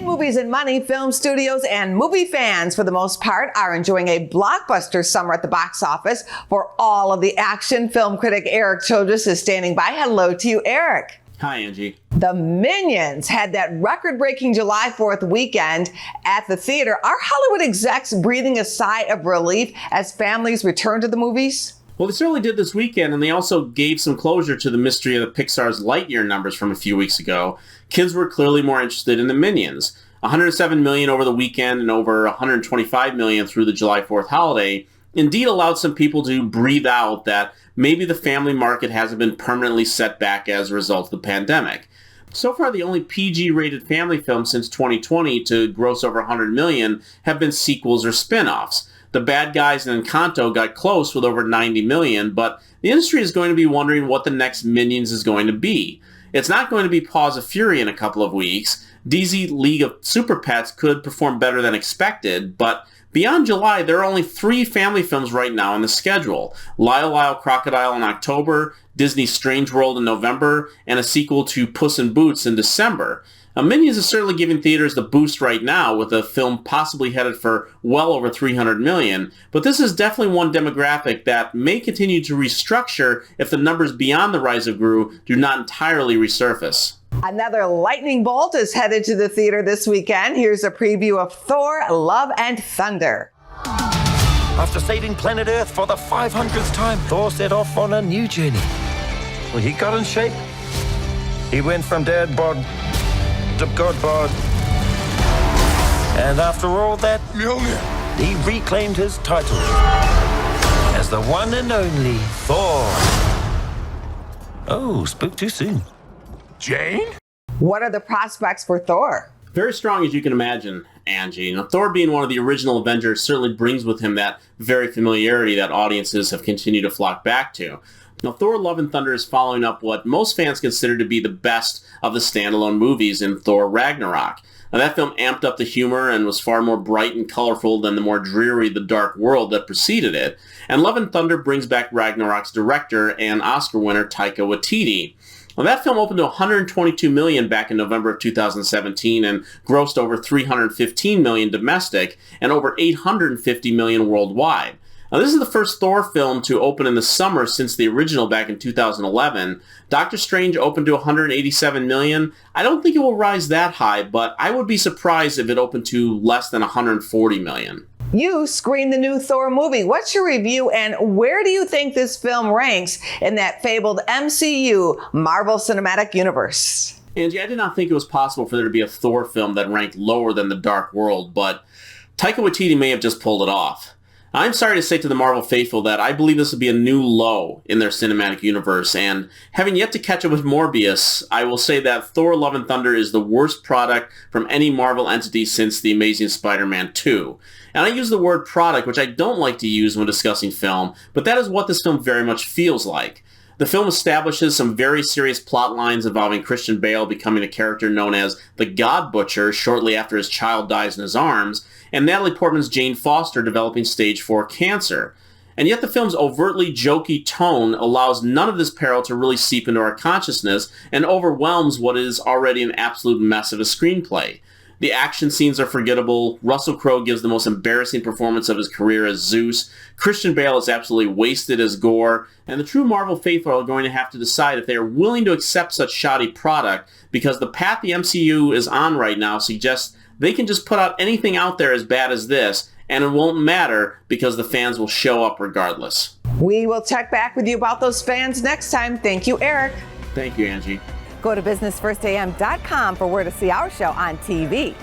Hey, movies and money, film studios and movie fans, for the most part, are enjoying a blockbuster summer at the box office. For all of the action, film critic Erik Childress is standing by. Hello to you, Erik. Hi, Angie. The Minions had that record-breaking July 4th weekend at the theater. Are Hollywood execs breathing a sigh of relief as families return to the movies? Well, they certainly did this weekend, and they also gave some closure to the mystery of Pixar's Lightyear numbers from a few weeks ago. Kids were clearly more interested in the Minions. 107 million over the weekend and over 125 million through the July 4th holiday indeed allowed some people to breathe out that maybe the family market hasn't been permanently set back as a result of the pandemic. So far, the only PG-rated family films since 2020 to gross over 100 million have been sequels or spin-offs. The Bad Guys and Encanto got close with over 90 million, but the industry is going to be wondering what the next Minions is going to be. It's not going to be Paws of Fury in a couple of weeks. DZ League of Super Pets could perform better than expected, but beyond July, there are only 3 family films right now on the schedule. Lyle Lyle Crocodile in October, Disney's Strange World in November, and a sequel to Puss in Boots in December. Minions is certainly giving theaters the boost right now, with a film possibly headed for well over 300 million, but this is definitely one demographic that may continue to restructure if the numbers beyond the Rise of Gru do not entirely resurface. Another lightning bolt is headed to the theater this weekend. Here's a preview of Thor, Love and Thunder. After saving planet Earth for the 500th time, Thor set off on a new journey. Well, he got in shape. He went from dad bod to god bod. And after all that, he reclaimed his title as the one and only Thor. Oh, spoke too soon. Jane? What are the prospects for Thor? Very strong, as you can imagine, Angie. Now, Thor being one of the original Avengers certainly brings with him that very familiarity that audiences have continued to flock back to. Now, Thor Love and Thunder is following up what most fans consider to be the best of the standalone movies in Thor Ragnarok. Now, that film amped up the humor and was far more bright and colorful than the more dreary The Dark World that preceded it. And Love and Thunder brings back Ragnarok's director and Oscar winner Taika Waititi. Well, that film opened to 122 million back in November of 2017 and grossed over 315 million domestic and over 850 million worldwide. Now, this is the first Thor film to open in the summer since the original back in 2011. Doctor Strange opened to 187 million. I don't think it will rise that high, but I would be surprised if it opened to less than 140 million. You screened the new Thor movie. What's your review, and where do you think this film ranks in that fabled MCU, Marvel Cinematic Universe? Angie, I did not think it was possible for there to be a Thor film that ranked lower than The Dark World, but Taika Waititi may have just pulled it off. I'm sorry to say to the Marvel faithful that I believe this will be a new low in their cinematic universe, and having yet to catch up with Morbius, I will say that Thor Love and Thunder is the worst product from any Marvel entity since The Amazing Spider-Man 2. And I use the word product, which I don't like to use when discussing film, but that is what this film very much feels like. The film establishes some very serious plot lines involving Christian Bale becoming a character known as the God Butcher shortly after his child dies in his arms, and Natalie Portman's Jane Foster developing stage 4 cancer. And yet the film's overtly jokey tone allows none of this peril to really seep into our consciousness and overwhelms what is already an absolute mess of a screenplay. The action scenes are forgettable, Russell Crowe gives the most embarrassing performance of his career as Zeus, Christian Bale is absolutely wasted as Gore, and the true Marvel faithful are going to have to decide if they are willing to accept such shoddy product, because the path the MCU is on right now suggests they can just put out anything out there as bad as this, and it won't matter because the fans will show up regardless. We will check back with you about those fans next time. Thank you, Erik. Thank you, Angie. Go to businessfirstam.com for where to see our show on TV.